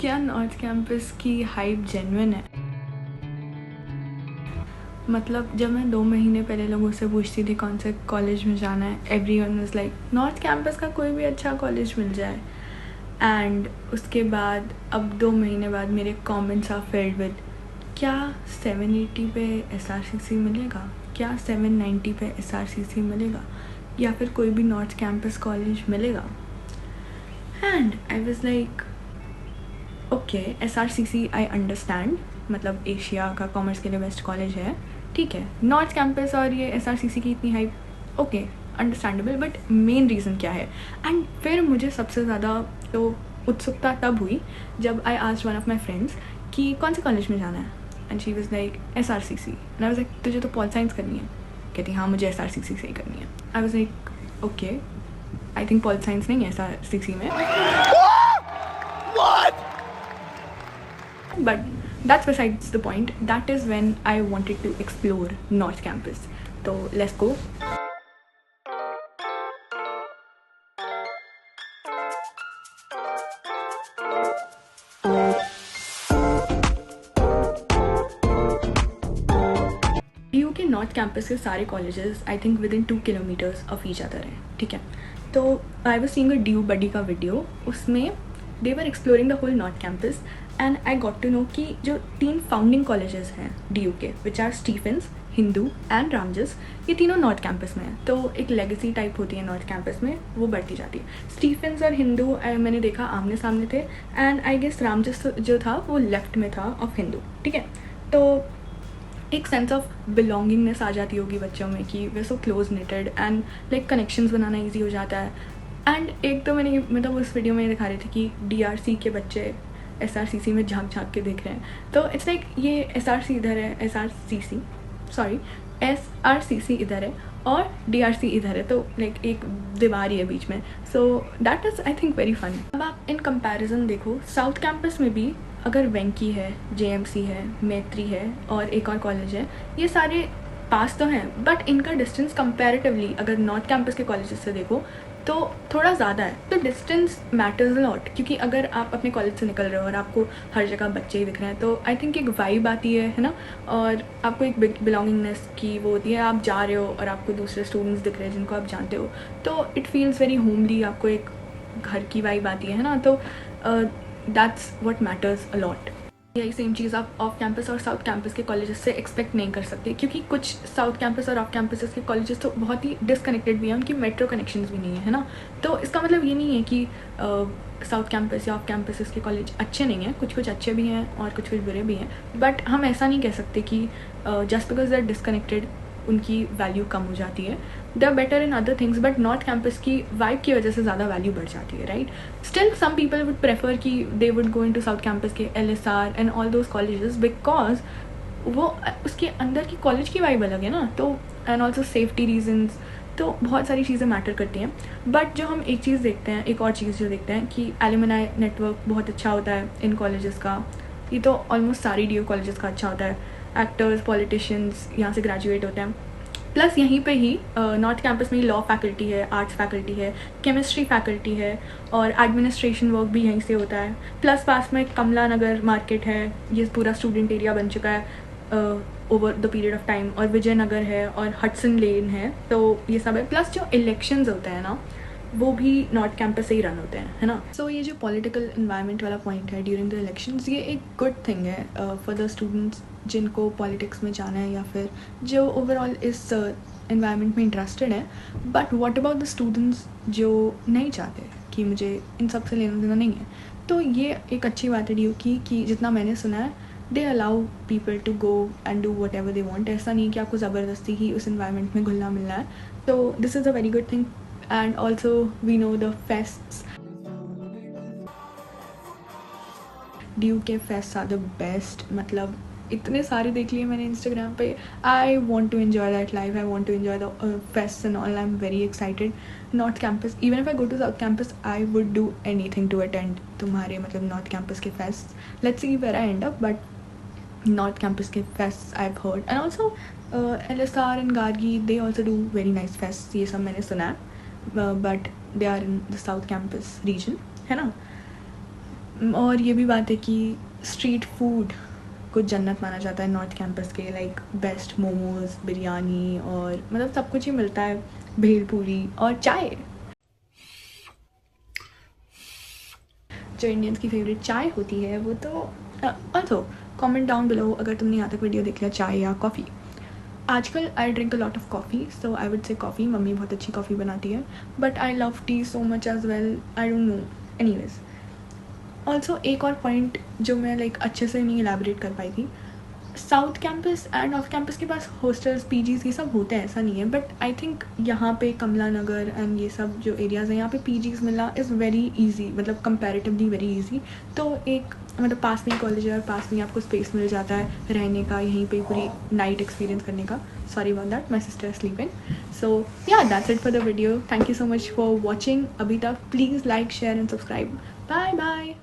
क्या north campus की hype genuine है? मतलब जब मैं 2 महीने पहले लोगों से पूछती थी कौन से कॉलेज में जाना है, everyone was like north campus का कोई भी अच्छा कॉलेज मिल जाए। एंड उसके बाद अब 2 महीने बाद मेरे कमेंट्स आर फिल्ड विद क्या 780 पे SRCC मिलेगा, क्या 790 पे SRCC मिलेगा, या फिर कोई भी नॉर्थ कैंपस कॉलेज मिलेगा। And I was like okay, SRCC I understand, मतलब एशिया का कॉमर्स के लिए बेस्ट कॉलेज है, ठीक है। नॉर्थ कैंपस और ये SRCC की इतनी hype, okay understandable, but main reason क्या है? एंड फिर मुझे सबसे ज़्यादा तो उत्सुकता तब हुई जब I asked one of my friends कि कौन से कॉलेज में जाना है, and she was like SRCC। And I was like तुझे तो पॉल साइंस करनी है? कहती हाँ मुझे SRCC से ही करनी है। I was like okay, I think pol science नहीं है SRCC में। But that's besides the point. That is when I wanted to explore North Campus. So let's go. DU के नॉर्थ कैंपस के सारे colleges I think within 2 kilometres of each other हैं, ठीक है। तो I was seeing a DU buddy का video, उसमें they were exploring the whole north campus and I got to know कि जो 3 फाउंडिंग कॉलेजेस हैं DU के, which are Stephen's, Hindu and Ramjas, ये तीनों नॉर्थ कैंपस में हैं। तो एक लेगेसी टाइप होती है नॉर्थ कैंपस में, वो बढ़ती जाती है। स्टीफेंस और हिंदू मैंने देखा आमने सामने थे, एंड आई गेस रामजस जो था वो लेफ्ट में था ऑफ हिंदू, ठीक है। तो एक सेंस ऑफ बिलोंगिंगनेस आ जाती होगी बच्चों में कि वे so close knitted and like connections बनाना ईजी हो जाता है। एंड एक तो मैंने मतलब उस वीडियो में दिखा रही थी कि DRC के बच्चे SRCC में झाँक झाँक के देख रहे हैं। तो इट्स लाइक ये SRC इधर है, SRCC इधर है और DRC इधर है, तो लाइक एक दीवार ही है बीच में। So that is I think very fun. अब आप इन कंपैरिजन देखो, साउथ कैंपस में भी अगर वेंकी है, JMC है, मैत्री है और एक और कॉलेज है, ये सारे पास तो हैं, बट इनका डिस्टेंस कंपैरेटिवली अगर नॉर्थ कैंपस के कॉलेजेस से देखो तो थोड़ा ज़्यादा है। तो डिस्टेंस मैटर्स अ लॉट, क्योंकि अगर आप अपने कॉलेज से निकल रहे हो और आपको हर जगह बच्चे ही दिख रहे हैं, तो आई थिंक एक वाइब आती है ना, और आपको एक बिलोंगिंगनेस की वो होती है। आप जा रहे हो और आपको दूसरे स्टूडेंट्स दिख रहे हैं जिनको आप जानते हो, तो इट फील्स वेरी होमली, आपको एक घर की वाइब आती है ना। तो that's what matters a lot. यही सेम चीज़ आप ऑफ कैंपस और साउथ कैंपस के कॉलेजेस से एक्सपेक्ट नहीं कर सकते, क्योंकि कुछ साउथ कैंपस और ऑफ कैंपस के कॉलेजेस तो बहुत ही डिसकनेक्टेड भी हैं, उनकी मेट्रो कनेक्शंस भी नहीं है ना। तो इसका मतलब ये नहीं है कि साउथ कैंपस या ऑफ कैंपस के कॉलेज अच्छे नहीं हैं, कुछ कुछ अच्छे भी हैं और कुछ कुछ बुरे भी हैं, बट हम ऐसा नहीं कह सकते कि just because they are disconnected उनकी वैल्यू कम हो जाती है। They are better in other things, but north campus की वाइब की वजह से ज़्यादा वैल्यू बढ़ जाती है, right. Still some people would prefer कि they would go into south campus के LSR and all those colleges, because वो उसके अंदर की कॉलेज की वाइब अलग है ना। तो एंड ऑल्सो सेफ्टी रीजन्स, तो बहुत सारी चीज़ें मैटर करती हैं। बट जो हम एक चीज़ देखते हैं, एक और चीज़ जो देखते हैं कि एलुमनाई नेटवर्क बहुत अच्छा होता है इन कॉलेजेस का। ये तो ऑलमोस्ट सारी DU कॉलेजेस का अच्छा होता है। एक्टर्स, पॉलिटिशियंस यहाँ से ग्रेजुएट होते हैं। प्लस यहीं पे ही नॉर्थ कैंपस में ही लॉ फैकल्टी है, आर्ट्स फैकल्टी है, केमिस्ट्री फैकल्टी है, और एडमिनिस्ट्रेशन वर्क भी यहीं से होता है। प्लस पास में कमला नगर मार्केट है, ये पूरा स्टूडेंट एरिया बन चुका है over the period of time, और विजयनगर है और हडसन लेन है, तो ये सब है। प्लस जो इलेक्शंस होते हैं ना, वो भी नॉर्थ कैंपस से ही रन होते हैं, है ना। सो ये जो पॉलिटिकल इन्वायरमेंट वाला पॉइंट है ड्यूरिंग द इलेक्शंस, ये एक गुड थिंग है फॉर द स्टूडेंट्स जिनको पॉलिटिक्स में जाना है या फिर जो ओवरऑल इस इन्वायरमेंट में इंटरेस्टेड है। But what about the students जो नहीं चाहते कि मुझे इन सब से लेना देना नहीं है, तो ये एक अच्छी बात है DU की कि जितना मैंने सुना है, they allow people to go and do whatever they want. ऐसा नहीं कि आपको ज़बरदस्ती ही उस इन्वायरमेंट में घुलना मिलना है। तो this is a very good thing. And also we know the fests, DU के fests are the best। मतलब इतने सारे देख लिए मैंने इंस्टाग्राम पे। I want to enjoy that life, I want to enjoy the fests and all, I'm very excited। North campus, even if I go to south campus, I would do anything to attend तुम्हारे मतलब north campus के fests। Let's see where I end up, but north campus के fests I've heard, and also LSR and Gargi, they also do very nice fests, ये सब मैंने सुना है। But they are in the south campus region, है ना। और ये भी बात है कि स्ट्रीट फूड को जन्नत माना जाता है नॉर्थ कैंपस के, लाइक बेस्ट मोमोज, बिरयानी और मतलब सब कुछ ही मिलता है, भेल पूरी और चाय। जो इंडियंस की फेवरेट चाय होती है वो तो ऑल्सो कमेंट डाउन बिलो अगर तुमने यहाँ तक वीडियो देख लिया, चाय या कॉफ़ी। आजकल I drink a lot of coffee, so I would say coffee. Mummy बहुत अच्छी कॉफ़ी बनाती है, but I love tea so much as well, I don't know. Anyways, also एक और पॉइंट जो मैं लाइक अच्छे से नहीं एलैबोरेट कर पाई थी, south campus end off campus के पास हॉस्टल्स, पीजीज़ ये सब होते हैं, ऐसा नहीं है, बट आई थिंक यहाँ पे कमला नगर एंड ये सब जो एरियाज़ हैं यहाँ पे पीजीज़ मिलना इज़ वेरी इजी, मतलब कंपैरेटिवली वेरी इजी। तो एक मतलब पास में कॉलेज है और पास में आपको स्पेस मिल जाता है रहने का, यहीं पे पूरी नाइट एक्सपीरियंस करने का। Sorry about that, my sister sleeping. So yeah that's it for the video. Thank you so much for watching अभी तक। Please like, share and subscribe. Bye bye.